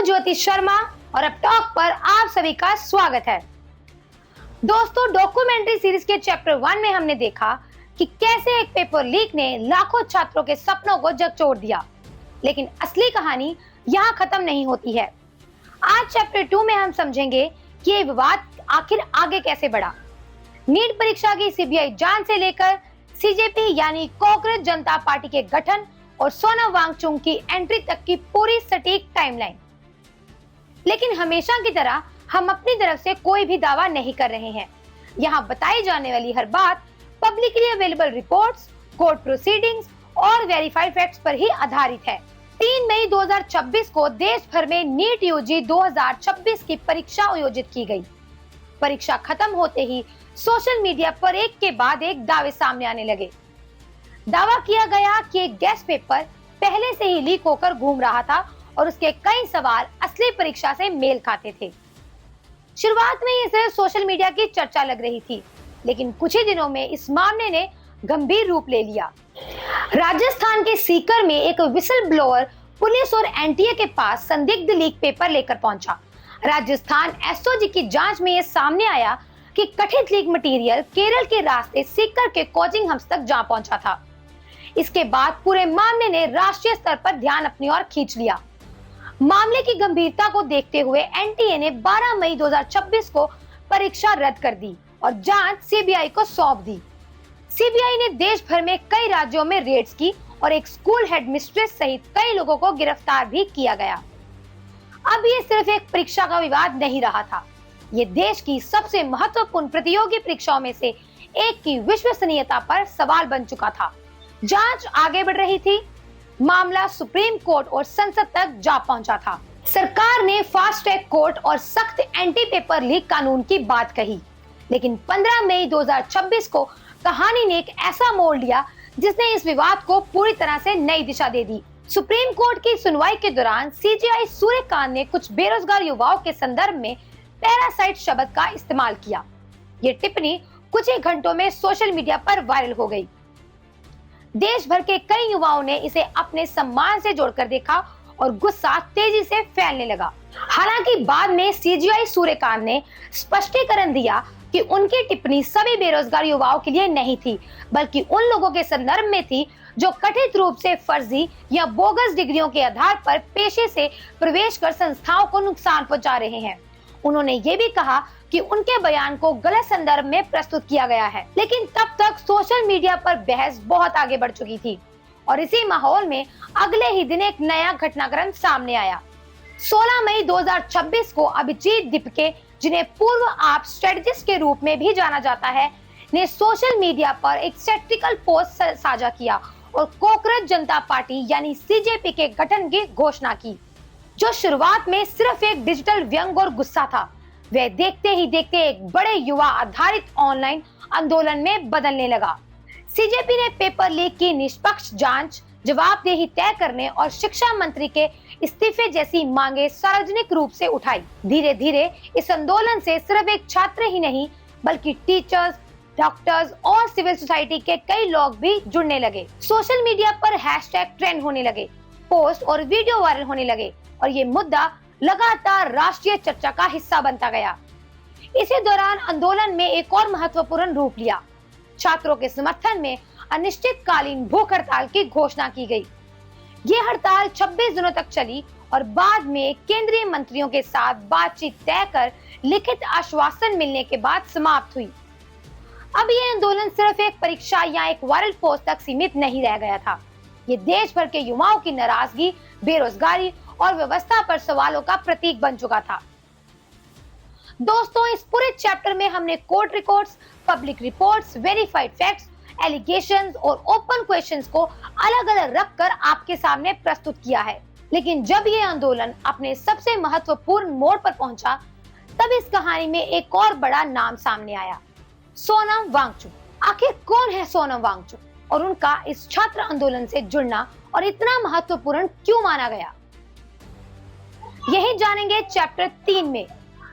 ज्योति शर्मा और अब टॉक पर आप सभी का स्वागत है। दोस्तों, डॉक्यूमेंट्री सीरीज के चैप्टर 1 में हमने देखा कि कैसे एक पेपर लीक ने लाखों छात्रों के सपनों को झकझोर दिया, लेकिन असली कहानी यहाँ खत्म नहीं होती है। आज चैप्टर 2 में हम समझेंगे कि ये विवाद आखिर आगे कैसे बढ़ा। नीट परीक्षा की सीबीआई जांच से लेकर सीजेपी यानी कॉकरोच जनता पार्टी के गठन और सोनम वांगचुक की एंट्री तक की पूरी सटीक टाइमलाइन। लेकिन हमेशा की तरह हम अपनी तरफ से कोई भी दावा नहीं कर रहे हैं। यहाँ बताई जाने वाली हर बात publicly available reports, court proceedings और वेरीफाइड फैक्ट्स पर ही आधारित है। 3 मई 2026 को देश भर में नीट यूजी 2026 की परीक्षा आयोजित की गई। परीक्षा खत्म होते ही सोशल मीडिया पर एक के बाद एक दावे सामने आने लगे। दावा किया गया कि एक गेस्ट पेपर पहले से ही लीक होकर घूम रहा था और उसके कई सवाल असली परीक्षा से मेल खाते थे। शुरुआत में ये सिर्फ सोशल मीडिया की चर्चा लग रही थी, लेकिन कुछ ही दिनों में इस मामले ने गंभीर रूप ले लिया। राजस्थान के सीकर में एक विसल ब्लोअर पुलिस और एनटीए के पास संदिग्ध लीक पेपर लेकर पहुंचा। राजस्थान एसओजी की जांच में यह सामने आया कि कथित लीक मटेरियल केरल के रास्ते सीकर के कोचिंग हाउस तक जा पहुंचा था। इसके बाद पूरे मामले ने राष्ट्रीय स्तर पर ध्यान अपनी ओर खींच लिया। मामले की गंभीरता को देखते हुए एनटीए ने 12 मई 2026 को परीक्षा रद्द कर दी और जांच सीबीआई को सौंप दी। सीबीआई ने देश भर में कई राज्यों में रेड्स की और एक स्कूल हेडमिस्ट्रेस सहित कई लोगों को गिरफ्तार भी किया गया। अब ये सिर्फ एक परीक्षा का विवाद नहीं रहा था, ये देश की सबसे महत्वपूर्ण प्रतियोगी परीक्षाओं में से एक की विश्वसनीयता पर सवाल बन चुका था। जांच आगे बढ़ रही थी, मामला सुप्रीम कोर्ट और संसद तक जा पहुंचा था। सरकार ने फास्ट ट्रैक कोर्ट और सख्त एंटी पेपर लीक कानून की बात कही, लेकिन 15 मई 2026 को कहानी ने एक ऐसा मोड़ लिया जिसने इस विवाद को पूरी तरह से नई दिशा दे दी। सुप्रीम कोर्ट की सुनवाई के दौरान सीजेआई सूर्यकांत ने कुछ बेरोजगार युवाओं के संदर्भ में पैरासाइट शब्द का इस्तेमाल किया। ये टिप्पणी कुछ ही घंटों में सोशल मीडिया पर वायरल हो गई। देश भर के कई युवाओं ने इसे अपने सम्मान से जोड़कर देखा और गुस्सा तेजी से फैलने लगा। हालांकि बाद में सीजेआई सूर्यकांत ने स्पष्टीकरण दिया कि उनकी टिप्पणी सभी बेरोजगार युवाओं के लिए नहीं थी, बल्कि उन लोगों के संदर्भ में थी जो कथित रूप से फर्जी या बोगस डिग्रियों के आधार पर पेशे से प्रवेश कर संस्थाओं को नुकसान पहुंचा रहे हैं। उन्होंने ये भी कहा कि उनके बयान को गलत संदर्भ में प्रस्तुत किया गया है। लेकिन तब तक सोशल मीडिया पर बहस बहुत आगे बढ़ चुकी थी और इसी माहौल में अगले ही दिन एक नया घटनाक्रम सामने आया। 16 मई 2026 को अभिजीत दीपके, जिन्हें पूर्व आप स्ट्रेटजिस्ट के रूप में भी जाना जाता है, ने सोशल मीडिया पर एक सैटिरिकल पोस्ट साझा किया और कॉकरोच जनता पार्टी यानी सीजेपी के गठन की घोषणा की। जो शुरुआत में सिर्फ एक डिजिटल व्यंग और गुस्सा था, वह देखते ही देखते एक बड़े युवा आधारित ऑनलाइन आंदोलन में बदलने लगा। सीजेपी ने पेपर लीक की निष्पक्ष जांच, जवाबदेही तय करने और शिक्षा मंत्री के इस्तीफे जैसी मांगे सार्वजनिक रूप से उठाई। धीरे धीरे इस आंदोलन से सिर्फ एक छात्र ही नहीं, बल्कि टीचर्स, डॉक्टर्स और सिविल सोसाइटी के कई लोग भी जुड़ने लगे। सोशल मीडिया पर हैशटैग ट्रेंड होने लगे, पोस्ट और वीडियो वायरल होने लगे और ये मुद्दा लगातार राष्ट्रीय चर्चा का हिस्सा बनता गया। इसी दौरान आंदोलन में एक और महत्वपूर्ण रूप लिया। छात्रों के समर्थन में अनिश्चितकालीन भूख हड़ताल की घोषणा की गई। ये हड़ताल 26 दिनों तक चली और बाद में केंद्रीय मंत्रियों के साथ बातचीत तय कर लिखित आश्वासन मिलने के बाद समाप्त हुई। अब ये आंदोलन सिर्फ एक परीक्षा या एक वायरल पोस्ट तक सीमित नहीं रह गया था। ये देश भर के युवाओं की नाराजगी, बेरोजगारी और व्यवस्था पर सवालों का प्रतीक बन चुका था। दोस्तों, इस पूरे चैप्टर में हमने court records, public reports, verified facts, allegations और ओपन क्वेश्चंस को अलग-अलग रखकर आपके सामने प्रस्तुत किया है। लेकिन जब ये आंदोलन अपने सबसे महत्वपूर्ण मोड़ पर पहुंचा, तब इस कहानी में एक और बड़ा नाम सामने आया, सोनम वांगचुक। आखिर कौन है सोनम वांगचुक और उनका इस छात्र आंदोलन से जुड़ना और इतना महत्वपूर्ण क्यों माना गया? यही जानेंगे चैप्टर 3 में।